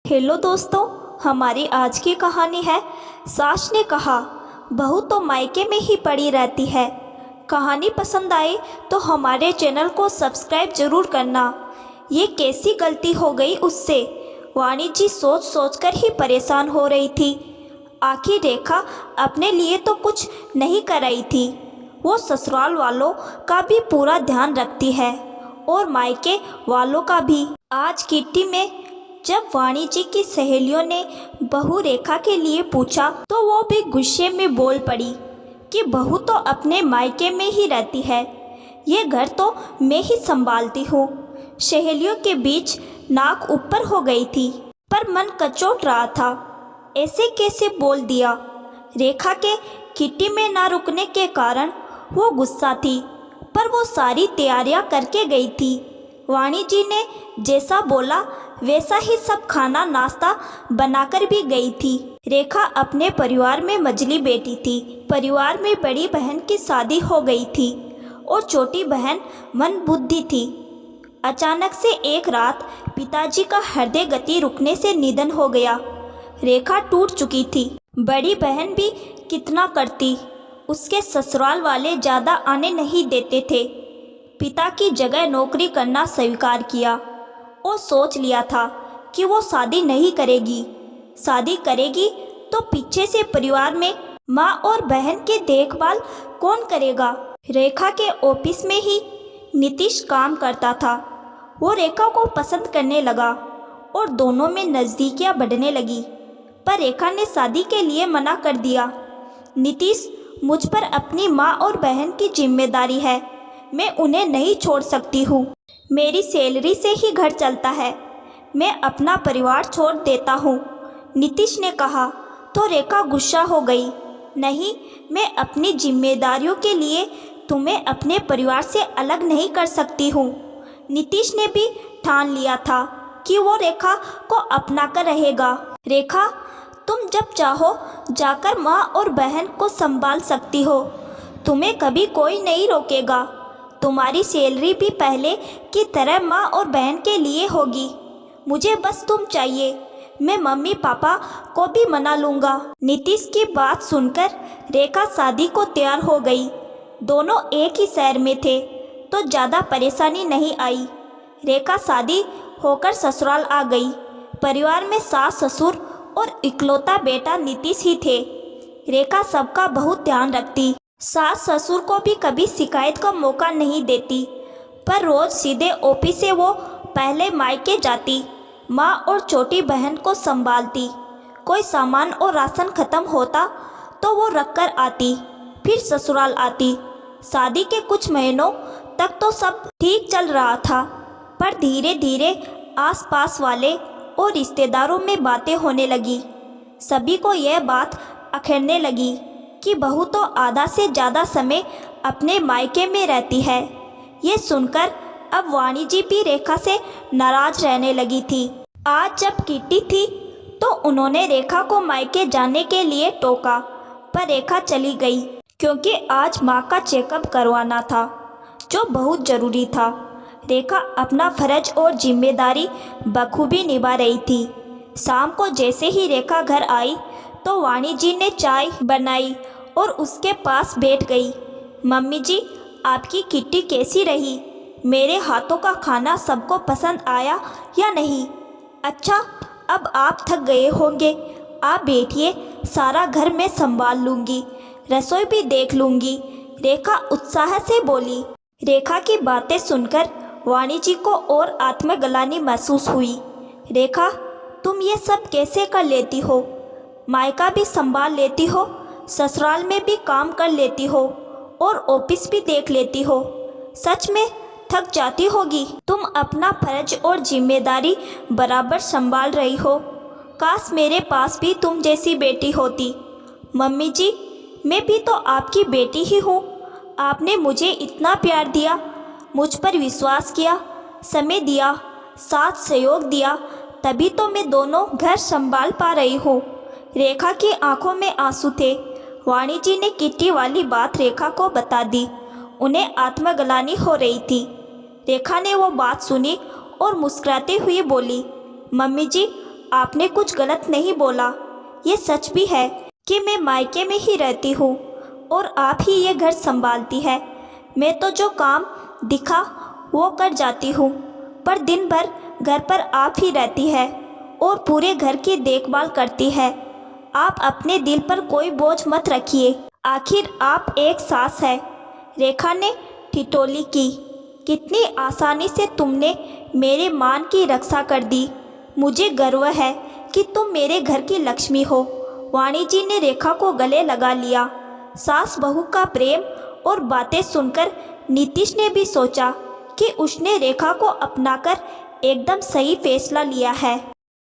Hello दोस्तों, हमारी आज की कहानी है सास ने कहा बहू तो मायके में ही पड़ी रहती है। कहानी पसंद आए तो हमारे चैनल को सब्सक्राइब ज़रूर करना। ये कैसी गलती हो गई उससे, वाणी जी सोच सोच कर ही परेशान हो रही थी। आखिर रेखा अपने लिए तो कुछ नहीं कर रही थी, वो ससुराल वालों का भी पूरा ध्यान रखती है और मायके वालों का भी। आज किट्टी में जब वाणी जी की सहेलियों ने बहू रेखा के लिए पूछा तो वो भी गुस्से में बोल पड़ी कि बहू तो अपने मायके में ही रहती है, ये घर तो मैं ही संभालती हूँ। सहेलियों के बीच नाक ऊपर हो गई थी, पर मन कचोट रहा था, ऐसे कैसे बोल दिया। रेखा के किट्टी में ना रुकने के कारण वो गुस्सा थी, पर वो सारी तैयारियां करके गई थी। वाणी जी ने जैसा बोला वैसा ही सब खाना नाश्ता बनाकर भी गई थी। रेखा अपने परिवार में मझली बेटी थी। परिवार में बड़ी बहन की शादी हो गई थी और छोटी बहन मंदबुद्धि थी। अचानक से एक रात पिताजी का हृदय गति रुकने से निधन हो गया। रेखा टूट चुकी थी। बड़ी बहन भी कितना करती, उसके ससुराल वाले ज़्यादा आने नहीं देते थे। पिता की जगह नौकरी करना स्वीकार किया और सोच लिया था कि वो शादी नहीं करेगी। शादी करेगी तो पीछे से परिवार में माँ और बहन की देखभाल कौन करेगा। रेखा के ऑफिस में ही नीतीश काम करता था। वो रेखा को पसंद करने लगा और दोनों में नज़दीकियाँ बढ़ने लगी, पर रेखा ने शादी के लिए मना कर दिया। नीतीश, मुझ पर अपनी माँ और बहन की जिम्मेदारी है, मैं उन्हें नहीं छोड़ सकती हूँ। मेरी सैलरी से ही घर चलता है, मैं अपना परिवार छोड़ देता हूँ, नीतीश ने कहा। तो रेखा गुस्सा हो गई। नहीं, मैं अपनी जिम्मेदारियों के लिए तुम्हें अपने परिवार से अलग नहीं कर सकती हूँ। नीतीश ने भी ठान लिया था कि वो रेखा को अपना कर रहेगा। रेखा, तुम जब चाहो जाकर माँ और बहन को संभाल सकती हो, तुम्हें कभी कोई नहीं रोकेगा। तुम्हारी सैलरी भी पहले की तरह माँ और बहन के लिए होगी। मुझे बस तुम चाहिए, मैं मम्मी पापा को भी मना लूँगा। नीतीश की बात सुनकर रेखा शादी को तैयार हो गई। दोनों एक ही शहर में थे तो ज़्यादा परेशानी नहीं आई। रेखा शादी होकर ससुराल आ गई। परिवार में सास ससुर और इकलौता बेटा नीतीश ही थे। रेखा सबका बहुत ध्यान रखती, सास ससुर को भी कभी शिकायत का मौका नहीं देती, पर रोज़ सीधे ऑफिस से वो पहले मायके जाती, माँ और छोटी बहन को संभालती। कोई सामान और राशन ख़त्म होता तो वो रख कर आती, फिर ससुराल आती। शादी के कुछ महीनों तक तो सब ठीक चल रहा था, पर धीरे धीरे आसपास वाले और रिश्तेदारों में बातें होने लगी। सभी को यह बात अखरने लगी कि बहू तो आधा से ज़्यादा समय अपने मायके में रहती है। ये सुनकर अब वाणी जी भी रेखा से नाराज रहने लगी थी। आज जब किट्टी थी तो उन्होंने रेखा को मायके जाने के लिए टोका, पर रेखा चली गई क्योंकि आज माँ का चेकअप करवाना था, जो बहुत ज़रूरी था। रेखा अपना फर्ज और जिम्मेदारी बखूबी निभा रही थी। शाम को जैसे ही रेखा घर आई तो वाणी जी ने चाय बनाई और उसके पास बैठ गई। मम्मी जी, आपकी किट्टी कैसी रही? मेरे हाथों का खाना सबको पसंद आया या नहीं? अच्छा, अब आप थक गए होंगे, आप बैठिए, सारा घर में संभाल लूँगी, रसोई भी देख लूँगी, रेखा उत्साह से बोली। रेखा की बातें सुनकर वाणी जी को और आत्मग्लानि महसूस हुई। रेखा, तुम ये सब कैसे कर लेती हो? मायका भी संभाल लेती हो, ससुराल में भी काम कर लेती हो और ऑफिस भी देख लेती हो। सच में थक जाती होगी। तुम अपना फर्ज और जिम्मेदारी बराबर संभाल रही हो। काश मेरे पास भी तुम जैसी बेटी होती। मम्मी जी, मैं भी तो आपकी बेटी ही हूँ। आपने मुझे इतना प्यार दिया, मुझ पर विश्वास किया, समय दिया, साथ सहयोग दिया, तभी तो मैं दोनों घर संभाल पा रही हूँ। रेखा की आंखों में आंसू थे। वाणी जी ने किट्टी वाली बात रेखा को बता दी। उन्हें आत्मग्लानि हो रही थी। रेखा ने वो बात सुनी और मुस्कुराते हुए बोली, मम्मी जी, आपने कुछ गलत नहीं बोला। ये सच भी है कि मैं मायके में ही रहती हूँ और आप ही ये घर संभालती है। मैं तो जो काम दिखा वो कर जाती हूँ, पर दिन भर घर पर आप ही रहती है और पूरे घर की देखभाल करती है। आप अपने दिल पर कोई बोझ मत रखिए, आखिर आप एक सास है। रेखा ने ठिठोली की। कितनी आसानी से तुमने मेरे मान की रक्षा कर दी। मुझे गर्व है कि तुम मेरे घर की लक्ष्मी हो। वाणी जी ने रेखा को गले लगा लिया। सास बहू का प्रेम और बातें सुनकर नीतीश ने भी सोचा कि उसने रेखा को अपनाकर एकदम सही फैसला लिया है।